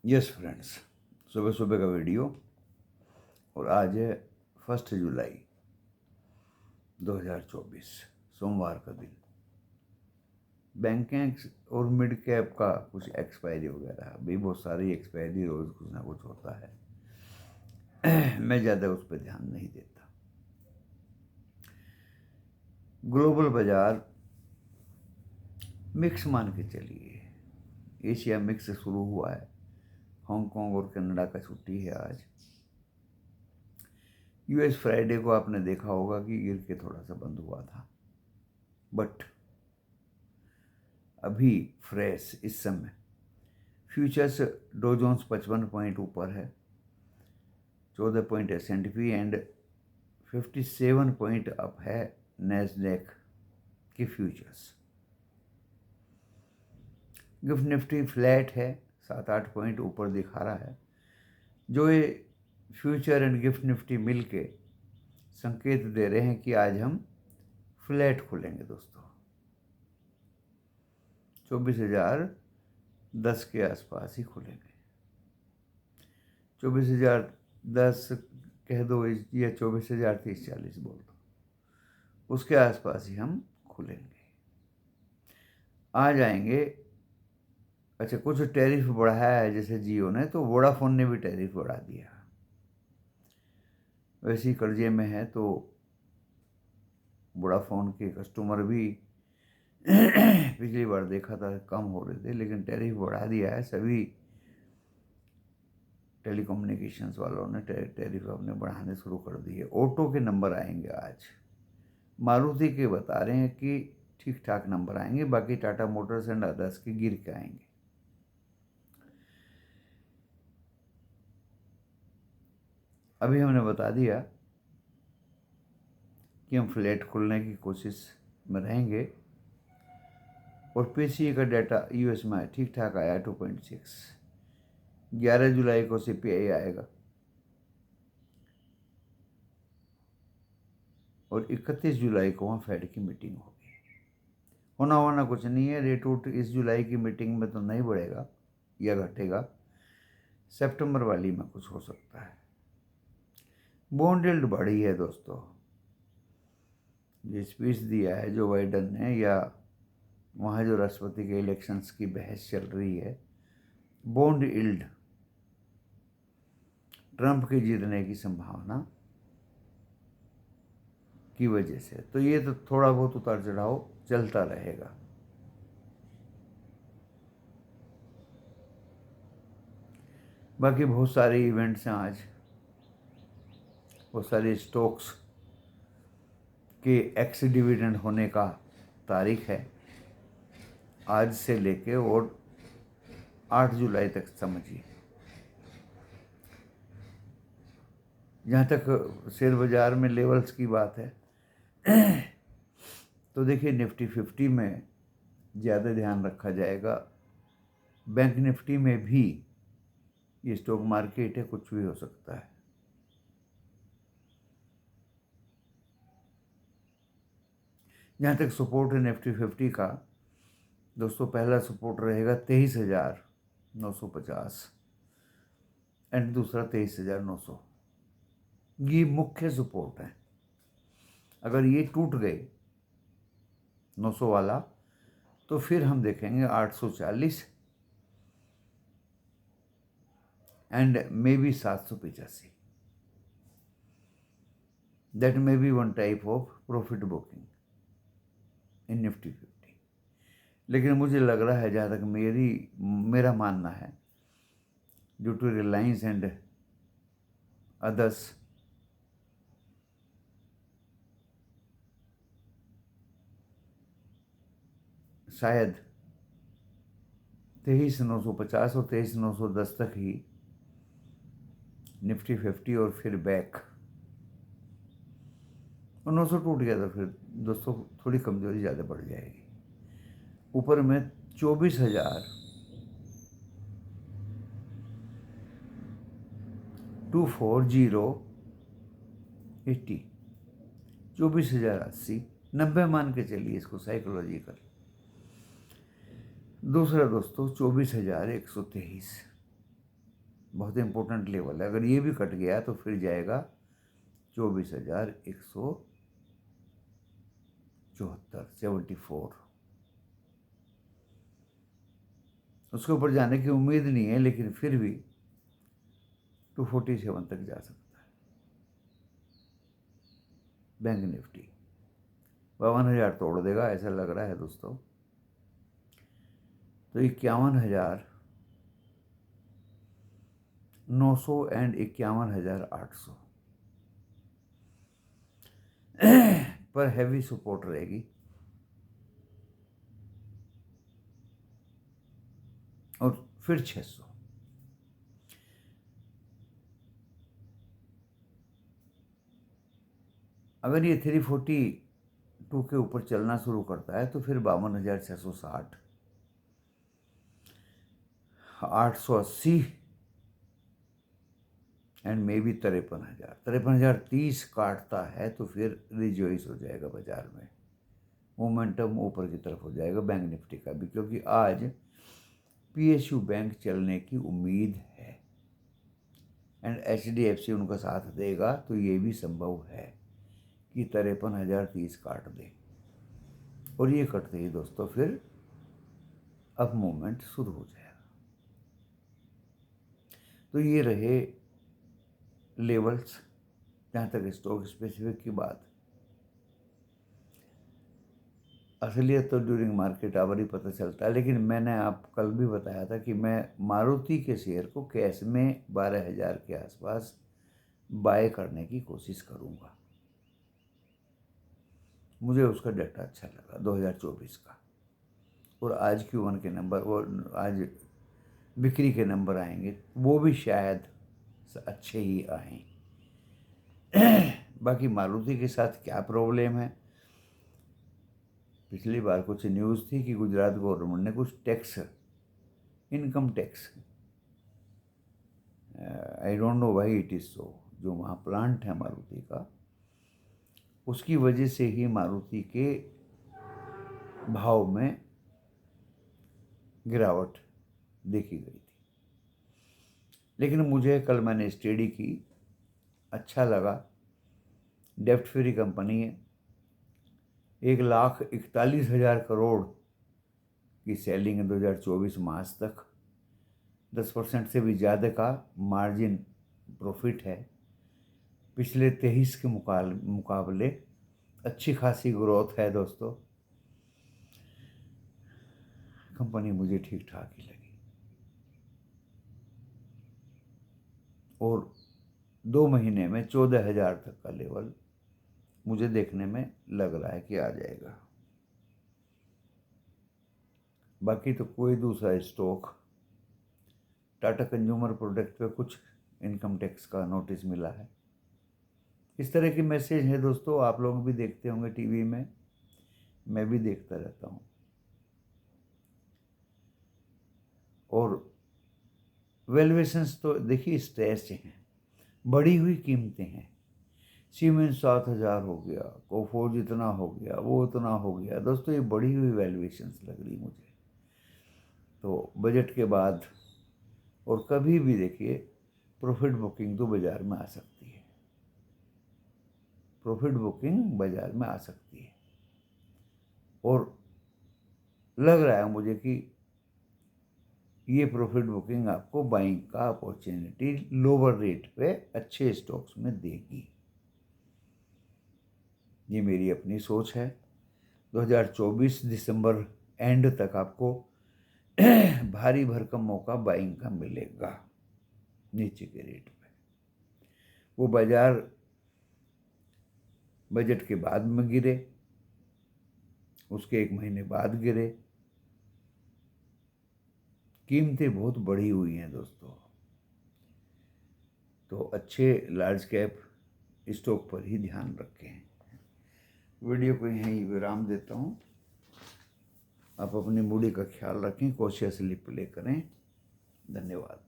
Yes friends, सुबह सुबह का वीडियो। और आज है 1 जुलाई 2024, सोमवार का दिन। बैंकिंग और मिड कैप का कुछ एक्सपायरी वगैरह, अभी बहुत सारी एक्सपायरी, रोज़ कुछ ना कुछ होता है। मैं ज़्यादा उस पर ध्यान नहीं देता। ग्लोबल बाजार मिक्स मान के चलिए। एशिया मिक्स शुरू हुआ है। हांगकांग और कनाडा का छुट्टी है आज। यूएस फ्राइडे को आपने देखा होगा कि गिर के थोड़ा सा बंद हुआ था, बट अभी फ्रेश इस समय फ्यूचर्स डो जोन्स 55 पॉइंट ऊपर है, 14 point S&P and 57 point up है नैस्डैक की फ्यूचर्स। गिफ्ट निफ्टी फ्लैट है, 7-8 पॉइंट ऊपर दिखा रहा है। जो ये फ्यूचर एंड गिफ्ट निफ्टी मिलके संकेत दे रहे हैं कि आज हम फ्लैट खुलेंगे दोस्तों, 24,010 के आसपास ही खुलेंगे। 24,010 कह दो या 24,030-40 बोल दो, उसके आसपास ही हम खुलेंगे। आ जाएंगे। अच्छा, कुछ टैरिफ बढ़ाया है जैसे जियो ने, तो वोडाफोन ने भी टैरिफ बढ़ा दिया। वैसे ही कर्जे में है तो वोडाफोन के कस्टमर भी पिछली बार देखा था कम हो रहे थे, लेकिन टैरिफ बढ़ा दिया है। सभी टेलीकम्युनिकेशंस वालों ने टैरिफ अपने बढ़ाने शुरू कर दिए। ऑटो के नंबर आएंगे आज। मारुति के बता रहे हैं कि ठीक ठाक नंबर आएंगे, बाकी टाटा मोटर्स एंड अदर्स के गिर के आएंगे। अभी हमने बता दिया कि हम फ्लैट खोलने की कोशिश में रहेंगे। और पीसीए का डाटा यूएस में ठीक ठाक आया, 2.6। 11 जुलाई को सीपीआई आएगा और 31 जुलाई को वहाँ फेड की मीटिंग होगी। होना कुछ नहीं है। रेट उट इस जुलाई की मीटिंग में तो नहीं बढ़ेगा या घटेगा, सितंबर वाली में कुछ हो सकता है। बॉन्ड यील्ड बढ़ी है दोस्तों। जो स्पीच दिया है जो बाइडन ने, या वहाँ जो राष्ट्रपति के इलेक्शंस की बहस चल रही है, बॉन्ड यील्ड ट्रंप के जीतने की संभावना की वजह से, तो ये तो थोड़ा बहुत उतार चढ़ाव चलता रहेगा। बाकी बहुत सारे इवेंट्स हैं आज। बहुत सारे स्टॉक्स के एक्स डिविडेंड होने का तारीख है आज से लेके और 8 जुलाई तक समझिए। जहाँ तक शेयर बाज़ार में लेवल्स की बात है, तो देखिए निफ्टी 50 में ज़्यादा ध्यान रखा जाएगा। बैंक निफ्टी में भी ये स्टॉक मार्केट है, कुछ भी हो सकता है। जहाँ तक सपोर्ट है निफ्टी 50 का दोस्तों, पहला सपोर्ट रहेगा 23,950 एंड दूसरा 23,900। ये मुख्य सपोर्ट है। अगर ये टूट गए 900 वाला, तो फिर हम देखेंगे 840 and may be 785। That may be one type of profit booking in Nifty 50। लेकिन मुझे लग रहा है, जहाँ तक मेरा मानना है, due to Reliance and others, शायद 23,950 और 23,910 तक ही निफ्टी 50 और फिर बैक। और 900 टूट गया तो फिर दोस्तों थोड़ी कमजोरी ज़्यादा बढ़ जाएगी। ऊपर में 24,24080, 24,080, 90 मान के चलिए इसको साइकोलॉजिकल। दूसरा दोस्तों 24,123, बहुत इंपॉर्टेंट लेवल है। अगर ये भी कट गया तो फिर जाएगा 24,174, 74। उसके ऊपर जाने की उम्मीद नहीं है, लेकिन फिर भी 247 तक जा सकता है। बैंक निफ्टी 52,000 तोड़ देगा ऐसा लग रहा है दोस्तों। तो 51,900 एंड 51,800 पर हैवी सपोर्ट रहेगी। और फिर 600। अगर ये 342 के ऊपर चलना शुरू करता है तो फिर 52,660, 880 एंड मे बी 53,000। 53,030 काटता है तो फिर रिजॉइस हो जाएगा बाजार में, मोमेंटम ऊपर की तरफ हो जाएगा बैंक निफ्टी का भी, क्योंकि आज PSU बैंक चलने की उम्मीद है एंड HDFC उनका साथ देगा, तो ये भी संभव है कि 53,030 काट दे। और ये कटते ही दोस्तों फिर अब मूवमेंट शुरू हो जाएगा। तो ये रहे लेवल्स जहाँ तक स्टॉक स्पेसिफिक की बात। असलियत तो ड्यूरिंग मार्केट आवर ही पता चलता है, लेकिन मैंने आप कल भी बताया था कि मैं मारुति के शेयर को कैश में 12,000 के आसपास बाय करने की कोशिश करूँगा। मुझे उसका डाटा अच्छा लगा 2024 का। और आज Q1 के नंबर और आज बिक्री के नंबर आएंगे, वो भी शायद अच्छे ही आएँ। बाकी मारुति के साथ क्या प्रॉब्लम है, पिछली बार कुछ न्यूज़ थी कि गुजरात गवर्नमेंट ने कुछ tax, income tax, I don't know why it is so, जो वहाँ प्लांट है मारुति का, उसकी वजह से ही मारुति के भाव में गिरावट देखी गई थी। लेकिन मुझे कल मैंने स्टडी की, अच्छा लगा। डेप्ट फ्री कंपनी है, 1,41,000 करोड़ की सेलिंग है 2024 मार्च तक। 10% से भी ज़्यादा का मार्जिन प्रॉफिट है। पिछले 23 के मुकाबले अच्छी खासी ग्रोथ है दोस्तों। कंपनी मुझे ठीक ठाक ही लगी और 2 महीने में 14,000 तक का लेवल मुझे देखने में लग रहा है कि आ जाएगा। बाकी तो कोई दूसरा स्टॉक, टाटा कंज्यूमर प्रोडक्ट पे कुछ इनकम टैक्स का नोटिस मिला है। इस तरह के मैसेज है दोस्तों, आप लोग भी देखते होंगे टीवी में, मैं भी देखता रहता हूँ। और वैल्यूएशंस तो देखिए स्ट्रेस हैं, बढ़ी हुई कीमतें हैं। सीमेंस 7,000 हो गया, कोफोर्ज इतना हो गया, वो इतना हो गया। दोस्तों ये बढ़ी हुई वैल्यूएशंस लग रही मुझे। तो बजट के बाद और कभी भी देखिए प्रॉफिट बुकिंग तो बाज़ार में आ सकती है, प्रॉफिट बुकिंग बाज़ार में आ सकती है। और लग रहा है मुझे कि ये प्रॉफिट बुकिंग आपको बाइंग का अपॉर्चुनिटी लोअर रेट पे अच्छे स्टॉक्स में देगी। ये मेरी अपनी सोच है। 2024 दिसंबर एंड तक आपको भारी भरकम मौका बाइंग का मिलेगा नीचे के रेट पे। वो बाजार बजट के बाद में गिरे, उसके 1 महीने बाद गिरे, कीमतें बहुत बढ़ी हुई हैं दोस्तों। तो अच्छे लार्ज कैप स्टॉक पर ही ध्यान रखें। वीडियो को यहीं विराम देता हूँ। आप अपनी मूडी का ख्याल रखें, कॉशियसली प्ले करें। धन्यवाद।